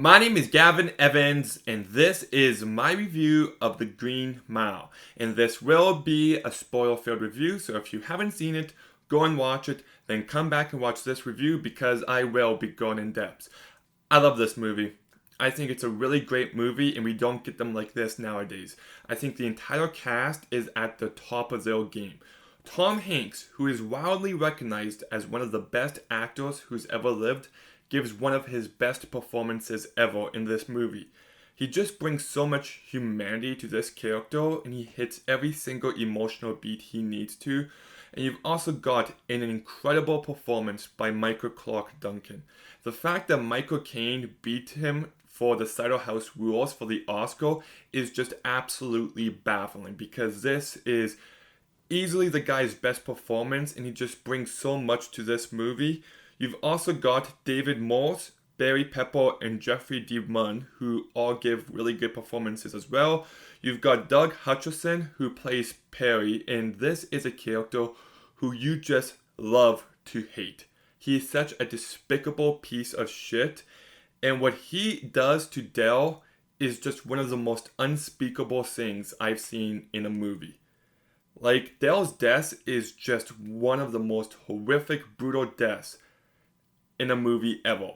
My name is Gavin Evans, and this is my review of The Green Mile. And this will be a spoiler-filled review, so if you haven't seen it, go and watch it, then come back and watch this review because I will be going in depth. I love this movie. I think it's a really great movie, and we don't get them like this nowadays. I think the entire cast is at the top of their game. Tom Hanks, who is wildly recognized as one of the best actors who's ever lived, gives one of his best performances ever in this movie. He just brings so much humanity to this character and he hits every single emotional beat he needs to. And you've also got an incredible performance by Michael Clarke Duncan. The fact that Michael Caine beat him for the Cider House Rules for the Oscar is just absolutely baffling because this is easily the guy's best performance and he just brings so much to this movie. You've also got David Morse, Barry Pepper, and Jeffrey D. Munn, who all give really good performances as well. You've got Doug Hutcherson, who plays Perry, and this is a character who you just love to hate. He is such a despicable piece of shit, and what he does to Dell is just one of the most unspeakable things I've seen in a movie. Like, Dell's death is just one of the most horrific, brutal deaths in a movie ever.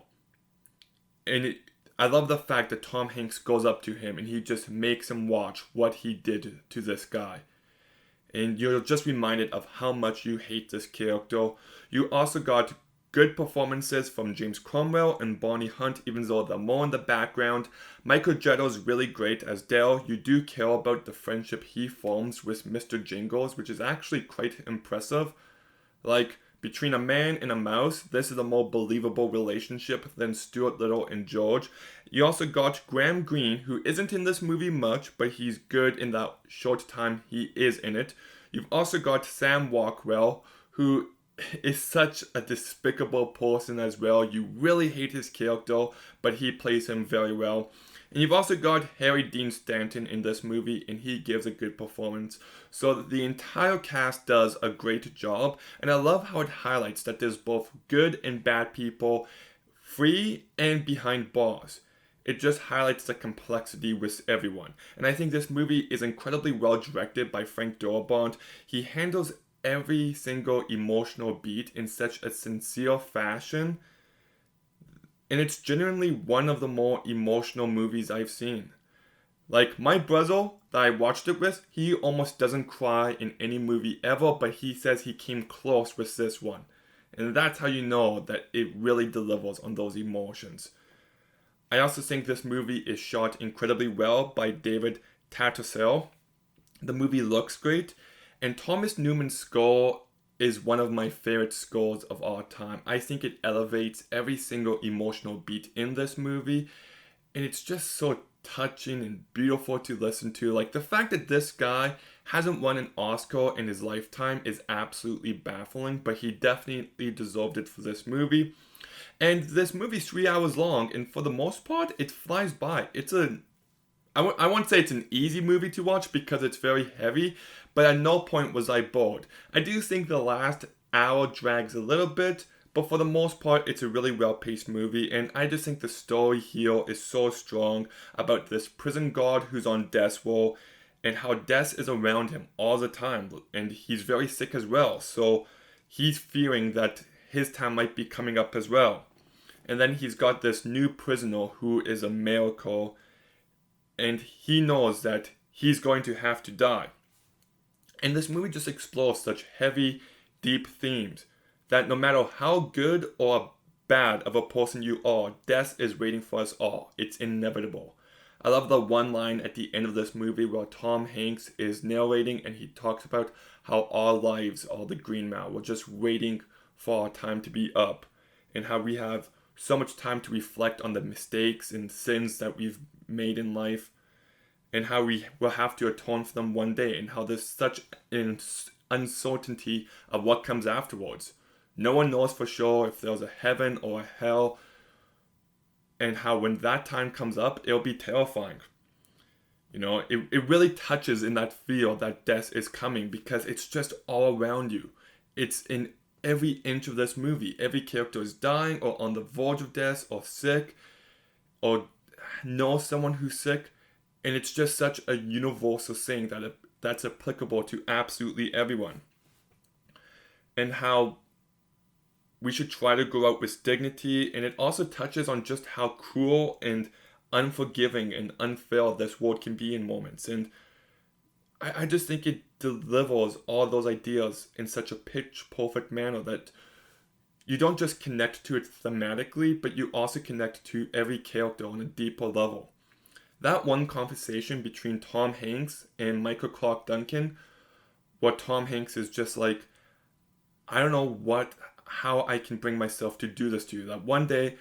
And I love the fact that Tom Hanks goes up to him and he just makes him watch what he did to this guy. And you're just reminded of how much you hate this character. You also got good performances from James Cromwell and Bonnie Hunt, even though they're more in the background. Michael Jetto's really great as Dell. You do care about the friendship he forms with Mr. Jingles, which is actually quite impressive. Like, between a man and a mouse, this is a more believable relationship than Stuart Little and George. You also got Graham Greene, who isn't in this movie much, but he's good in that short time he is in it. You've also got Sam Rockwell, who is such a despicable person as well. You really hate his character, but he plays him very well. And you've also got Harry Dean Stanton in this movie, and he gives a good performance. So the entire cast does a great job, and I love how it highlights that there's both good and bad people, free and behind bars. It just highlights the complexity with everyone. And I think this movie is incredibly well directed by Frank Darabont. He handles every single emotional beat in such a sincere fashion. And it's genuinely one of the more emotional movies I've seen. Like, my brother that I watched it with, he almost doesn't cry in any movie ever, but he says he came close with this one. And that's how you know that it really delivers on those emotions. I also think this movie is shot incredibly well by David Tattersall. The movie looks great, and Thomas Newman's score is one of my favorite scores of all time. I think it elevates every single emotional beat in this movie, and it's just so touching and beautiful to listen to. Like, the fact that this guy hasn't won an Oscar in his lifetime is absolutely baffling, but he definitely deserved it for this movie. And this movie's 3 hours long, and for the most part, it flies by. I won't say it's an easy movie to watch because it's very heavy, but at no point was I bored. I do think the last hour drags a little bit, but for the most part, it's a really well-paced movie, and I just think the story here is so strong about this prison guard who's on death row, and how death is around him all the time, and he's very sick as well, so he's fearing that his time might be coming up as well. And then he's got this new prisoner who is a miracle, and he knows that he's going to have to die. And this movie just explores such heavy, deep themes that no matter how good or bad of a person you are, death is waiting for us all. It's inevitable. I love the one line at the end of this movie where Tom Hanks is narrating and he talks about how our lives are the Green Mile. We're just waiting for our time to be up, and how we have so much time to reflect on the mistakes and sins that we've made in life, and how we will have to atone for them one day, and how there's such an uncertainty of what comes afterwards. No one knows for sure if there's a heaven or a hell, and how when that time comes up, it'll be terrifying. You know, it really touches in that feel that death is coming because it's just all around you. It's in every inch of this movie. Every character is dying or on the verge of death or sick or know someone who's sick, and it's just such a universal saying that's applicable to absolutely everyone. And how we should try to go out with dignity, and it also touches on just how cruel and unforgiving and unfair this world can be in moments. And I just think it delivers all those ideas in such a pitch perfect manner that you don't just connect to it thematically, but you also connect to every character on a deeper level. That one conversation between Tom Hanks and Michael Clarke Duncan, where Tom Hanks is just like, I don't know how I can bring myself to do this to you. That one day,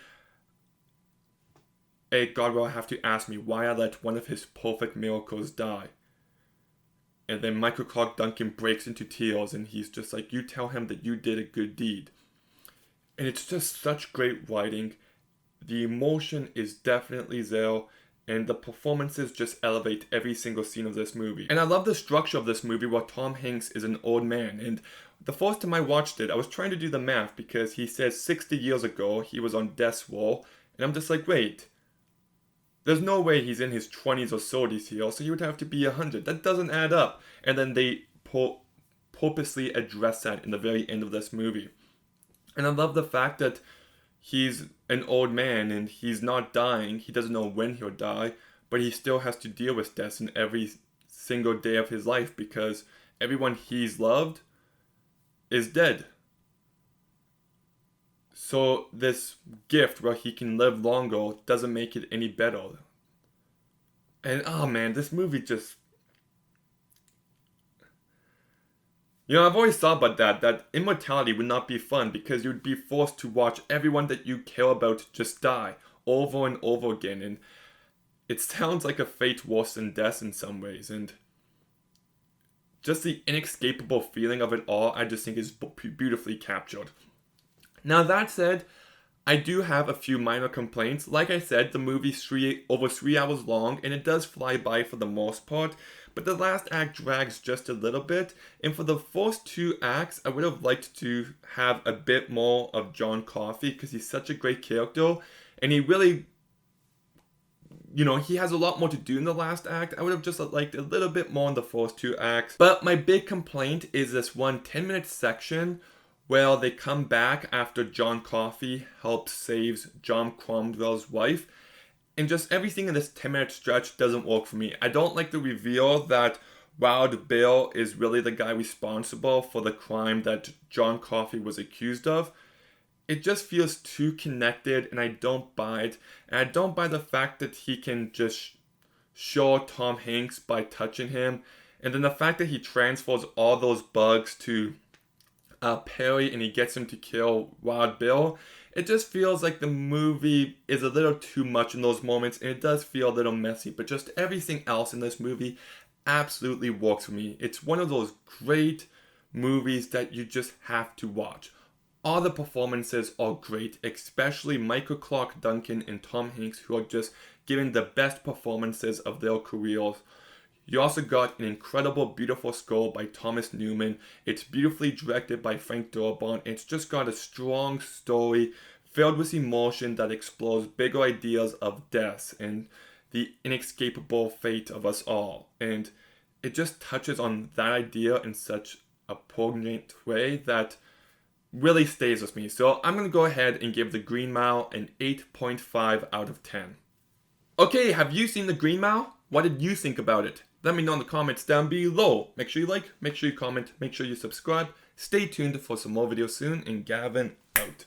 God will have to ask me why I let one of his perfect miracles die. And then Michael Clarke Duncan breaks into tears, and he's just like, you tell him that you did a good deed. And it's just such great writing. The emotion is definitely there, and the performances just elevate every single scene of this movie. And I love the structure of this movie where Tom Hanks is an old man. And the first time I watched it, I was trying to do the math because he says 60 years ago he was on death's row. And I'm just like, wait, there's no way he's in his 20s or 30s here, so he would have to be 100. That doesn't add up. And then they purposely address that in the very end of this movie. And I love the fact that he's an old man and he's not dying. He doesn't know when he'll die, but he still has to deal with death in every single day of his life because everyone he's loved is dead. So this gift where he can live longer doesn't make it any better. And oh man, this movie just... I've always thought about that immortality would not be fun because you'd be forced to watch everyone that you care about just die over and over again. And it sounds like a fate worse than death in some ways. And just the inescapable feeling of it all, I just think is beautifully captured. Now that said, I do have a few minor complaints. Like I said, the movie's over 3 hours long, and it does fly by for the most part, but the last act drags just a little bit, and for the first 2 acts, I would have liked to have a bit more of John Coffey, because he's such a great character, and he really, he has a lot more to do in the last act. I would have just liked a little bit more in the first 2 acts. But my big complaint is this one 10-minute section where they come back after John Coffey helps saves John Cromwell's wife. And just everything in this 10-minute stretch doesn't work for me. I don't like the reveal that Wild Bill is really the guy responsible for the crime that John Coffey was accused of. It just feels too connected, and I don't buy it. And I don't buy the fact that he can just show Tom Hanks by touching him. And then the fact that he transfers all those bugs to Perry and he gets him to kill Wild Bill. It just feels like the movie is a little too much in those moments, and it does feel a little messy. But just everything else in this movie absolutely works for me. It's one of those great movies that you just have to watch. All the performances are great, especially Michael Clarke Duncan and Tom Hanks, who are just giving the best performances of their careers. You also got an incredible, beautiful score by Thomas Newman. It's beautifully directed by Frank Darabont. It's just got a strong story filled with emotion that explores bigger ideas of death and the inescapable fate of us all. And it just touches on that idea in such a poignant way that really stays with me. So I'm going to go ahead and give The Green Mile an 8.5 out of 10. Okay, have you seen The Green Mile? What did you think about it? Let me know in the comments down below. Make sure you like, make sure you comment, make sure you subscribe. Stay tuned for some more videos soon, and Gavin out.